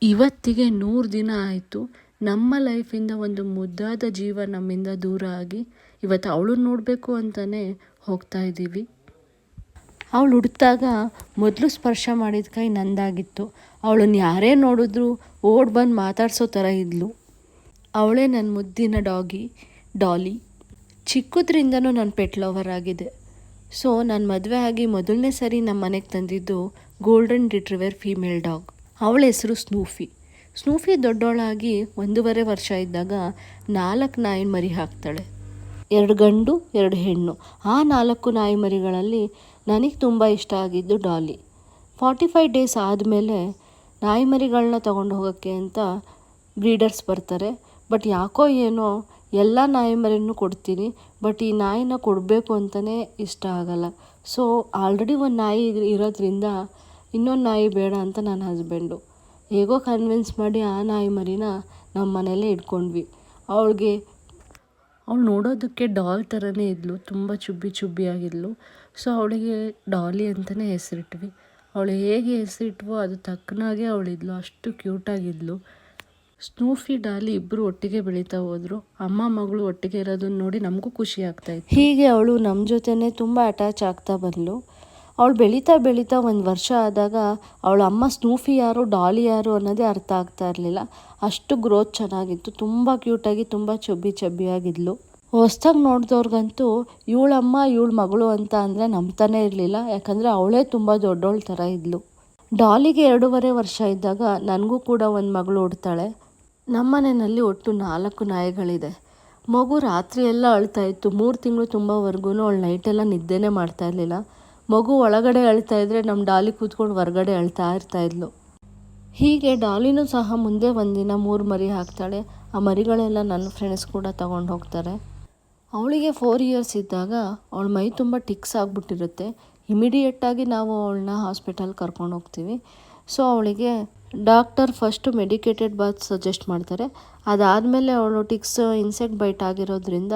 ಇವತ್ತಿಗೆ 100 ದಿನ ಆಯಿತು. ನಮ್ಮ ಲೈಫಿಂದ ಒಂದು ಮುದ್ದಾದ ಜೀವ ನಮ್ಮಿಂದ ದೂರ ಆಗಿ ಇವತ್ತು ಅವಳನ್ನ ನೋಡಬೇಕು ಅಂತಲೇ ಹೋಗ್ತಾ ಇದ್ದೀವಿ. ಅವಳು ಹುಟ್ಟಿದಾಗ ಮೊದಲು ಸ್ಪರ್ಶ ಮಾಡಿದ ಕೈ ನಂದಾಗಿತ್ತು. ಅವಳನ್ನು ಯಾರೇ ನೋಡಿದ್ರು ಓಡ್ ಬಂದು ಮಾತಾಡ್ಸೋ ಥರ ಇದ್ಲು. ಅವಳೇ ನನ್ನ ಮುದ್ದಿನ ಡಾಲಿ. ಚಿಕ್ಕದ್ರಿಂದನೂ ನನ್ನ ಪೆಟ್ ಲವರ್ ಆಗಿದೆ. ಸೊ ನಾನು ಮದುವೆ ಆಗಿ ಮೊದಲನೇ ಸರಿ ನಮ್ಮ ಮನೆಗೆ ತಂದಿದ್ದು ಗೋಲ್ಡನ್ ರಿಟ್ರೀವರ್ ಫೀಮೇಲ್ ಡಾಗ್. ಅವಳ ಹೆಸರು ಸ್ನೂಫಿ ದೊಡ್ಡವಳಾಗಿ 1.5 ವರ್ಷ ಇದ್ದಾಗ 4 ನಾಯಿ ಮರಿ ಹಾಕ್ತಾಳೆ. 2 ಗಂಡು 2 ಹೆಣ್ಣು. ಆ 4 ನಾಯಿ ಮರಿಗಳಲ್ಲಿ ನನಗೆ ತುಂಬ ಇಷ್ಟ ಆಗಿದ್ದು ಡಾಲಿ. 45 ಡೇಸ್ ಆದಮೇಲೆ ನಾಯಿ ಮರಿಗಳನ್ನ ತೊಗೊಂಡು ಹೋಗೋಕ್ಕೆ ಅಂತ ಬ್ರೀಡರ್ಸ್ ಬರ್ತಾರೆ. ಬಟ್ ಯಾಕೋ ಏನೋ ಎಲ್ಲ ನಾಯಿ ಮರಿನೂ ಕೊಡ್ತೀನಿ, ಬಟ್ ಈ ನಾಯಿನ ಕೊಡಬೇಕು ಅಂತಲೇ ಇಷ್ಟ ಆಗಲ್ಲ. ಸೊ ಆಲ್ರೆಡಿ ಒಂದು ನಾಯಿ ಇರೋದ್ರಿಂದ ಇನ್ನೊಂದು ನಾಯಿ ಬೇಡ ಅಂತ ನನ್ನ ಹಸ್ಬೆಂಡು ಹೇಗೋ ಕನ್ವಿನ್ಸ್ ಮಾಡಿ ಆ ನಾಯಿ ಮರಿನ ನಮ್ಮ ಮನೆಯಲ್ಲೇ ಇಟ್ಕೊಂಡ್ವಿ. ಅವಳು ನೋಡೋದಕ್ಕೆ ಡಾಲ್ ಥರನೇ ಇದ್ಲು, ತುಂಬ ಚುಬ್ಬಿಯಾಗಿದ್ಲು. ಸೊ ಅವಳಿಗೆ ಡಾಲಿ ಅಂತಲೇ ಹೆಸರಿಟ್ವಿ. ಅವಳು ಹೇಗೆ ಹೆಸರಿಟ್ವೋ ಅದು ತಕ್ಕನಾಗೆ ಅವಳಿದ್ಲು, ಅಷ್ಟು ಕ್ಯೂಟಾಗಿದ್ಲು. ಸ್ನೂಫಿ ಡಾಲಿ ಇಬ್ಬರು ಒಟ್ಟಿಗೆ ಬೆಳೀತಾ ಹೋದರು. ಅಮ್ಮ ಮಗಳು ಒಟ್ಟಿಗೆ ಇರೋದನ್ನ ನೋಡಿ ನಮಗೂ ಖುಷಿ ಆಗ್ತಾಯಿತ್ತು. ಹೀಗೆ ಅವಳು ನಮ್ಮ ಜೊತೆನೇ ತುಂಬ ಅಟ್ಯಾಚ್ ಆಗ್ತಾ ಬಂದಳು. ಅವಳು ಬೆಳೀತಾ 1 ವರ್ಷ ಆದಾಗ ಅವಳ ಅಮ್ಮ ಸ್ನೂಫಿ ಯಾರು ಡಾಲಿ ಯಾರು ಅನ್ನೋದೇ ಅರ್ಥ ಆಗ್ತಾ ಇರಲಿಲ್ಲ. ಅಷ್ಟು ಗ್ರೋತ್ ಚೆನ್ನಾಗಿತ್ತು, ತುಂಬ ಕ್ಯೂಟಾಗಿ ತುಂಬ ಚಬ್ಬಿಯಾಗಿದ್ಲು. ಹೊಸ್ದಾಗಿ ನೋಡಿದವ್ರಿಗಂತೂ ಇವಳಮ್ಮ ಇವಳ ಮಗಳು ಅಂತ ಅಂದರೆ ನಂಬ್ತಾನೆ ಇರಲಿಲ್ಲ, ಯಾಕಂದರೆ ಅವಳೇ ತುಂಬ ದೊಡ್ಡವಳ ಥರ ಇದ್ಲು. ಡಾಲಿಗೆ 2.5 ವರ್ಷ ಇದ್ದಾಗ ನನಗೂ ಕೂಡ ಒಂದು ಮಗಳು ಹುಡ್ತಾಳೆ. ನಮ್ಮ ಮನೆಯಲ್ಲಿ ಒಟ್ಟು 4 ನಾಯಿಗಳಿದೆ. ಮಗು ರಾತ್ರಿ ಎಲ್ಲ ಅಳ್ತಾಯಿತ್ತು. 3 ತಿಂಗಳು ತುಂಬವರೆಗೂ ಅವಳು ನೈಟೆಲ್ಲ ನಿದ್ದೆನೇ ಮಾಡ್ತಾ ಇರಲಿಲ್ಲ. ಮಗು ಒಳಗಡೆ ಅಳ್ತಾ ಇದ್ರೆ ನಮ್ಮ ಡಾಲಿ ಕೂತ್ಕೊಂಡು ಹೊರಗಡೆ ಅಳ್ತಾ ಇರ್ತಾಯಿದ್ಲು. ಹೀಗೆ ಡಾಲಿನೂ ಸಹ ಮುಂದೆ ಒಂದಿನ 3 ಮರಿ ಹಾಕ್ತಾಳೆ. ಆ ಮರಿಗಳೆಲ್ಲ ನನ್ನ ಫ್ರೆಂಡ್ಸ್ ಕೂಡ ತಗೊಂಡು ಹೋಗ್ತಾರೆ. ಅವಳಿಗೆ 4 ಇಯರ್ಸ್ ಇದ್ದಾಗ ಅವಳ ಮೈ ತುಂಬ ಟಿಕ್ಸ್ ಆಗಿಬಿಟ್ಟಿರುತ್ತೆ. ಇಮಿಡಿಯೇಟಾಗಿ ನಾವು ಅವಳನ್ನ ಹಾಸ್ಪಿಟಲ್ ಕರ್ಕೊಂಡು ಹೋಗ್ತೀವಿ. ಸೊ ಅವಳಿಗೆ doctor first medicated bath suggest ಮಾಡ್ತಾರೆ. ಅದಾದಮೇಲೆ ಅವಳು ಟಿಕ್ಸ್ ಇನ್ಸೆಕ್ಟ್ ಬೈಟ್ ಆಗಿರೋದ್ರಿಂದ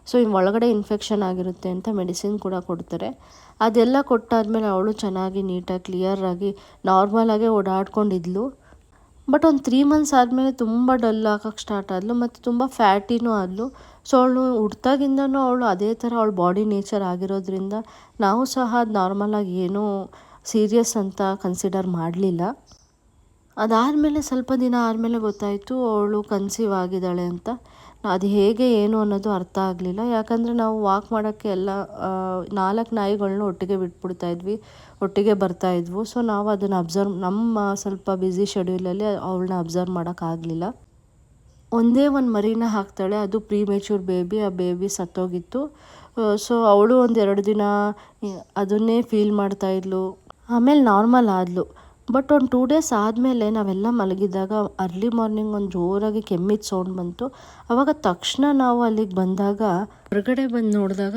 ಸೊ ಒಳಗಡೆ ಇನ್ಫೆಕ್ಷನ್ ಆಗಿರುತ್ತೆ ಅಂತ ಮೆಡಿಸಿನ್ ಕೂಡ ಕೊಡ್ತಾರೆ. ಅದೆಲ್ಲ ಕೊಟ್ಟಾದಮೇಲೆ ಅವಳು ಚೆನ್ನಾಗಿ ನೀಟಾಗಿ ಕ್ಲಿಯರಾಗಿ ನಾರ್ಮಲಾಗೆ ಓಡಾಡ್ಕೊಂಡಿದ್ಲು. ಬಟ್ ಒಂದು 3 ಮಂತ್ಸ್ ಆದಮೇಲೆ ತುಂಬ ಡಲ್ ಆಗೋಕ್ಕೆ ಸ್ಟಾರ್ಟ್ ಆದಳು ಮತ್ತು ತುಂಬ ಫ್ಯಾಟಿನೂ ಆದಳು. ಸೊ ಅವಳು ಹುಡ್ತಾಗಿಂದನೂ ಅವಳು ಅದೇ ಥರ ಅವಳ ಬಾಡಿ ನೇಚರ್ ಆಗಿರೋದ್ರಿಂದ ನಾವು ಸಹ ಅದು ನಾರ್ಮಲಾಗಿ ಏನೂ ಸೀರಿಯಸ್ ಅಂತ ಕನ್ಸಿಡರ್ ಮಾಡಲಿಲ್ಲ. ಅದಾದಮೇಲೆ ಸ್ವಲ್ಪ ದಿನ ಆದಮೇಲೆ ಗೊತ್ತಾಯಿತು ಅವಳು ಕನ್ಸೀವ್ ಆಗಿದ್ದಾಳೆ ಅಂತ. ಅದು ಹೇಗೆ ಏನು ಅನ್ನೋದು ಅರ್ಥ ಆಗಲಿಲ್ಲ, ಯಾಕಂದರೆ ನಾವು ವಾಕ್ ಮಾಡೋಕ್ಕೆ ಎಲ್ಲ 4 ನಾಯಿಗಳನ್ನ ಒಟ್ಟಿಗೆ ಬಿಟ್ಬಿಡ್ತಾಯಿದ್ವಿ, ಒಟ್ಟಿಗೆ ಬರ್ತಾಯಿದ್ವು. ಸೊ ನಾವು ಅದನ್ನು ನಮ್ಮ ಸ್ವಲ್ಪ ಬ್ಯುಸಿ ಶೆಡ್ಯೂಲಲ್ಲಿ ಅವಳನ್ನ ಅಬ್ಸರ್ವ್ ಮಾಡೋಕ್ಕಾಗಲಿಲ್ಲ. ಒಂದೇ ಒಂದು ಮರಿನ ಹಾಕ್ತಾಳೆ, ಅದು ಪ್ರೀಮೇಚೂರ್ ಬೇಬಿ. ಆ ಬೇಬಿ ಸತ್ತೋಗಿತ್ತು. ಸೊ ಅವಳು 1-2 ದಿನ ಅದನ್ನೇ ಫೀಲ್ ಮಾಡ್ತಾಯಿದ್ಲು. ಆಮೇಲೆ ನಾರ್ಮಲ್ ಆದಳು. ಬಟ್ ಒಂದು 2 ಡೇಸ್ ಆದಮೇಲೆ ನಾವೆಲ್ಲ ಮಲಗಿದ್ದಾಗ ಅರ್ಲಿ ಮಾರ್ನಿಂಗ್ ಒಂದು ಜೋರಾಗಿ ಕೆಮ್ಮಿದ ಸೌಂಡ್ ಬಂತು. ಆವಾಗ ತಕ್ಷಣ ನಾವು ಅಲ್ಲಿಗೆ ಬಂದಾಗ ಹೊರಗಡೆ ಬಂದು ನೋಡಿದಾಗ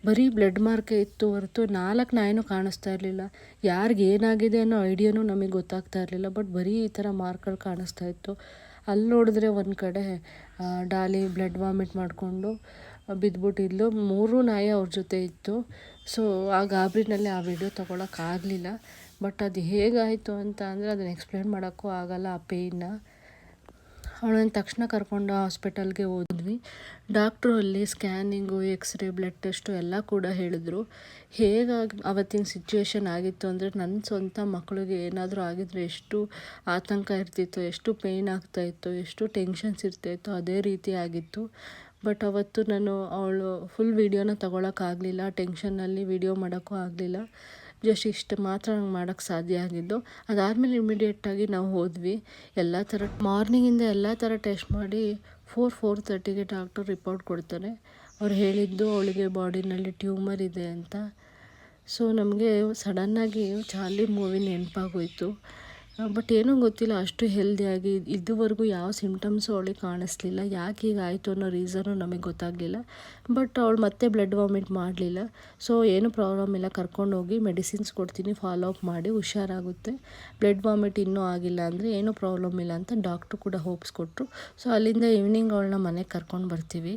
ಬರೀ ಬ್ಲಡ್ ಮಾರ್ಕೆ ಇತ್ತು ಹೊರತು 4 ನಾಯಿನೂ ಕಾಣಿಸ್ತಾ ಇರಲಿಲ್ಲ. ಯಾರಿಗೆ ಏನಾಗಿದೆ ಅನ್ನೋ ಐಡಿಯಾನೂ ನಮಗೆ ಗೊತ್ತಾಗ್ತಾ ಇರಲಿಲ್ಲ. ಬಟ್ ಬರೀ ಈ ಥರ ಮಾರ್ಕ್ಗಳು ಕಾಣಿಸ್ತಾ ಇತ್ತು. ಅಲ್ಲಿ ನೋಡಿದ್ರೆ ಒಂದು ಕಡೆ ಡಾಲಿ ಬ್ಲಡ್ ವಾಮಿಟ್ ಮಾಡಿಕೊಂಡು ಬಿದ್ದುಬಿಟ್ಟಿದ್ಲು. 3 ನಾಯಿ ಅವ್ರ ಜೊತೆ ಇತ್ತು. ಸೊ ಆ ಗಾಬರಿನಲ್ಲಿ ಆ ವಿಡಿಯೋ ತೊಗೊಳಕ್ಕಾಗಲಿಲ್ಲ. ಬಟ್ ಅದು ಹೇಗಾಯಿತು ಅಂತ ಅಂದರೆ ಅದನ್ನು ಎಕ್ಸ್ಪ್ಲೇನ್ ಮಾಡೋಕ್ಕೂ ಆಗಲ್ಲ ಆ ಪೇಯ್ನ. ಅವಳನ್ನು ತಕ್ಷಣ ಕರ್ಕೊಂಡು ಹಾಸ್ಪಿಟಲ್ಗೆ ಹೋದ್ವಿ. ಡಾಕ್ಟ್ರು ಅಲ್ಲಿ ಸ್ಕ್ಯಾನಿಂಗು, ಎಕ್ಸ್ರೇ, ಬ್ಲಡ್ ಟೆಸ್ಟು ಎಲ್ಲ ಕೂಡ ಹೇಳಿದ್ರು. ಹೇಗಾಗಿ ಅವತ್ತಿನ ಸಿಚುವೇಶನ್ ಆಗಿತ್ತು ಅಂದರೆ ನನ್ನ ಸ್ವಂತ ಮಕ್ಕಳಿಗೆ ಏನಾದರೂ ಆಗಿದ್ರೆ ಎಷ್ಟು ಆತಂಕ ಇರ್ತಿತ್ತು, ಎಷ್ಟು ಪೇಯ್ನ್ ಆಗ್ತಾಯಿತ್ತು, ಎಷ್ಟು ಟೆನ್ಷನ್ಸ್ ಇರ್ತಾಯಿತ್ತು, ಅದೇ ರೀತಿ ಆಗಿತ್ತು. ಬಟ್ ಅವತ್ತು ನಾನು ಅವಳು ಫುಲ್ ವೀಡಿಯೋನ ತೊಗೊಳಕ್ಕಾಗಲಿಲ್ಲ. ಟೆನ್ಷನ್ನಲ್ಲಿ ವೀಡಿಯೋ ಮಾಡೋಕ್ಕೂ ಆಗಲಿಲ್ಲ. ಜಸ್ಟ್ ಇಷ್ಟು ಮಾತ್ರ ನಂಗೆ ಮಾಡೋಕ್ಕೆ ಸಾಧ್ಯ ಆಗಿದ್ದು. ಅದಾದಮೇಲೆ ಇಮಿಡಿಯೇಟಾಗಿ ನಾವು ಹೋದ್ವಿ. ಎಲ್ಲ ಥರ ಮಾರ್ನಿಂಗಿಂದ ಎಲ್ಲ ಥರ ಟೆಸ್ಟ್ ಮಾಡಿ 4:30ಗೆ ಡಾಕ್ಟರ್ ರಿಪೋರ್ಟ್ ಕೊಡ್ತಾರೆ. ಅವ್ರು ಹೇಳಿದ್ದು ಅವಳಿಗೆ ಬಾಡಿನಲ್ಲಿ ಟ್ಯೂಮರ್ ಇದೆ ಅಂತ. ಸೊ ನಮಗೆ ಸಡನ್ನಾಗಿ ಚಾರ್ಲಿ ಮೂವಿ ನೆನಪಾಗೋಯ್ತು. ಬಟ್ ಏನೂ ಗೊತ್ತಿಲ್ಲ, ಅಷ್ಟು ಹೆಲ್ದಿಯಾಗಿ ಇದುವರೆಗೂ ಯಾವ ಸಿಮ್ಟಮ್ಸು ಅವಳಿಗೆ ಕಾಣಿಸ್ಲಿಲ್ಲ. ಯಾಕೆ ಹೀಗಾಯಿತು ಅನ್ನೋ ರೀಸನು ನಮಗೆ ಗೊತ್ತಾಗಲಿಲ್ಲ. ಬಟ್ ಅವಳು ಮತ್ತೆ ಬ್ಲಡ್ ವಾಮಿಟ್ ಮಾಡಲಿಲ್ಲ. ಸೊ ಏನೂ ಪ್ರಾಬ್ಲಮ್ ಇಲ್ಲ, ಕರ್ಕೊಂಡೋಗಿ ಮೆಡಿಸಿನ್ಸ್ ಕೊಡ್ತೀನಿ, ಫಾಲೋ ಅಪ್ ಮಾಡಿ ಹುಷಾರಾಗುತ್ತೆ. ಬ್ಲಡ್ ವಾಮಿಟ್ ಇನ್ನೂ ಆಗಿಲ್ಲ ಅಂದರೆ ಏನೂ ಪ್ರಾಬ್ಲಮ್ ಇಲ್ಲ ಅಂತ ಡಾಕ್ಟ್ರು ಕೂಡ ಹೋಪ್ಸ್ ಕೊಟ್ಟರು. ಸೊ ಅಲ್ಲಿಂದ ಈವ್ನಿಂಗ್ ಅವಳನ್ನ ಮನೆಗೆ ಕರ್ಕೊಂಡು ಬರ್ತೀವಿ.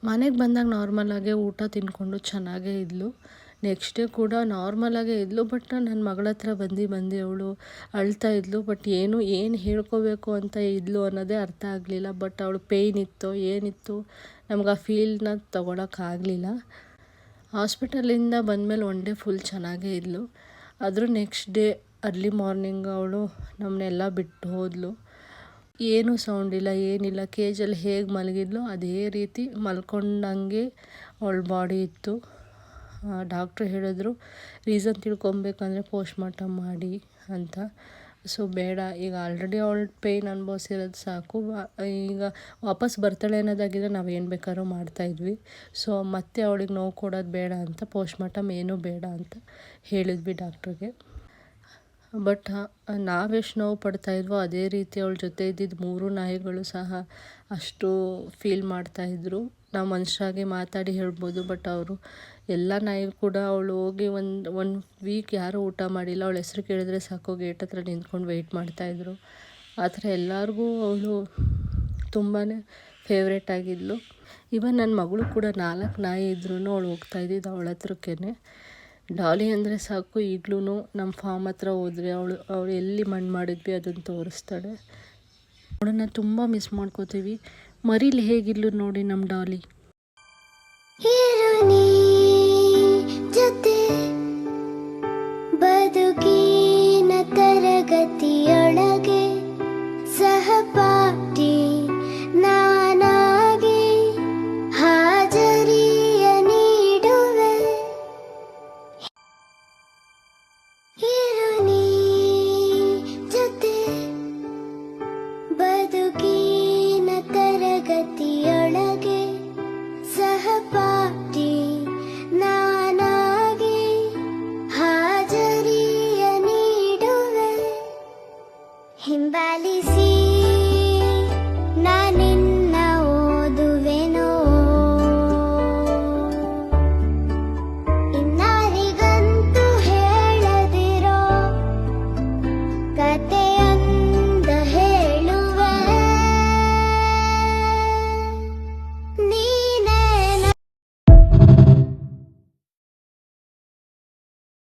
ಮನೆಗೆ ಬಂದಾಗ ನಾರ್ಮಲಾಗೆ ಊಟ ತಿಂದ್ಕೊಂಡು ಚೆನ್ನಾಗೇ ಇದ್ಲು. ನೆಕ್ಸ್ಟ್ ಡೇ ಕೂಡ ನಾರ್ಮಲಾಗೇ ಇದ್ಲು. ಬಟ್ ನನ್ನ ಮಗಳ ಹತ್ರ ಬಂದು ಅವಳು ಅಳ್ತಾ ಇದ್ಲು. ಬಟ್ ಏನು ಹೇಳ್ಕೋಬೇಕು ಅಂತ ಇದ್ಲು ಅನ್ನೋದೇ ಅರ್ಥ ಆಗಲಿಲ್ಲ. ಬಟ್ ಅವಳು ಪೇಯ್ನ್ ಇತ್ತು ಏನಿತ್ತು ನಮ್ಗೆ ಆ ಫೀಲ್ನ ತೊಗೊಳಕ್ಕಾಗಲಿಲ್ಲ. ಹಾಸ್ಪಿಟಲಿಂದ ಬಂದಮೇಲೆ ಒನ್ ಡೇ ಫುಲ್ ಚೆನ್ನಾಗೇ ಇದ್ಲು. ಅದ್ರ ನೆಕ್ಸ್ಟ್ ಡೇ ಅರ್ಲಿ ಮಾರ್ನಿಂಗ್ ಅವಳು ನಮ್ಮನ್ನೆಲ್ಲ ಬಿಟ್ಟು ಹೋದ್ಲು. ಏನೂ ಸೌಂಡ್ ಇಲ್ಲ ಏನಿಲ್ಲ. ಕೇಜಲ್ಲಿ ಹೇಗೆ ಮಲಗಿದ್ಲು ಅದೇ ರೀತಿ ಮಲ್ಕೊಂಡಂಗೆ ಅವಳ ಬಾಡಿ ಇತ್ತು. ಡಾಕ್ಟ್ರು ಹೇಳಿದ್ರು ರೀಸನ್ ತಿಳ್ಕೊಬೇಕಂದ್ರೆ ಪೋಸ್ಟ್ಮಾರ್ಟಮ್ ಮಾಡಿ ಅಂತ. ಸೊ ಬೇಡ, ಈಗ ಆಲ್ರೆಡಿ ಅವಳು ಪೇಯ್ನ್ ಅನುಭವಿಸಿರೋದು ಸಾಕು. ಈಗ ವಾಪಸ್ ಬರ್ತಾಳೆ ಅನ್ನೋದಾಗಿದ್ರೆ ನಾವು ಏನು ಬೇಕಾದ್ರೂ ಮಾಡ್ತಾಯಿದ್ವಿ. ಸೊ ಮತ್ತೆ ಅವಳಿಗೆ ನೋವು ಕೊಡೋದು ಬೇಡ ಅಂತ ಪೋಸ್ಟ್ಮಾರ್ಟಮ್ ಏನೂ ಬೇಡ ಅಂತ ಹೇಳಿದ್ವಿ ಡಾಕ್ಟ್ರಿಗೆ. ಬಟ್ ನಾವೆಷ್ಟು ನೋವು ಪಡ್ತಾಯಿದ್ವೋ ಅದೇ ರೀತಿ ಅವಳ ಜೊತೆ ಇದ್ದಿದ್ದು 3 ನಾಯಿಗಳು ಸಹ ಅಷ್ಟು ಫೀಲ್ ಮಾಡ್ತಾಯಿದ್ರು. ನಾವು ಮನುಷ್ಯರಾಗಿ ಮಾತಾಡಿ ಹೇಳ್ಬೋದು. ಬಟ್ ಅವರು ಎಲ್ಲ ನಾಯಿ ಕೂಡ ಅವಳು ಹೋಗಿ ಒಂದು ವೀಕ್ ಯಾರೂ ಊಟ ಮಾಡಿಲ್ಲ. ಅವಳ ಹೆಸ್ರು ಕೇಳಿದ್ರೆ ಸಾಕು ಗೇಟ್ ಹತ್ರ ನಿಂತ್ಕೊಂಡು ವೆಯ್ಟ್ ಮಾಡ್ತಾಯಿದ್ರು. ಆ ಥರ ಎಲ್ಲರಿಗೂ ಅವಳು ತುಂಬಾ ಫೇವ್ರೇಟ್ ಆಗಿದ್ಲು. ಇವನ್ ನನ್ನ ಮಗಳು ಕೂಡ 4 ನಾಯಿ ಇದ್ರೂ ಅವಳು ಹೋಗ್ತಾಯಿದ್ದಿದ್ದು ಅವಳ ಹತ್ರಕ್ಕೇ. ಡಾಲಿ ಅಂದರೆ ಸಾಕು. ಈಗಲೂ ನಮ್ಮ ಫಾರ್ಮ್ ಹತ್ರ ಹೋದರೆ ಅವಳು ಎಲ್ಲಿ ಮಣ್ಣು ಮಾಡಿದ್ವಿ ಅದನ್ನು ತೋರಿಸ್ತಾಳೆ. ಅವಳನ್ನು ತುಂಬ ಮಿಸ್ ಮಾಡ್ಕೋತೀವಿ. ಮರೀಲಿ ಹೇಗಿದ್ಲು ನೋಡಿ ನಮ್ಮ ಡಾಲಿ. ಜೊತೆ ಬದುಕಿನ ತರಗತಿಯೊಳಗೆ ಸಹಪಾಠಿ ನಾನಾಗಿ ಹಾಜರಿಯ ನೀಡುವೆ. ಇರುನಿ ಜೊತೆ ಬದುಕಿನ ತರಗತಿಯೊಳಗೆ ಸಹಪಾಠಿ ನಾನಾಗಿ ಹಾಜರಿಯ ನೀಡುವೆ. ಹಿಂಬಾಲಿಸಿ ನಾನೇ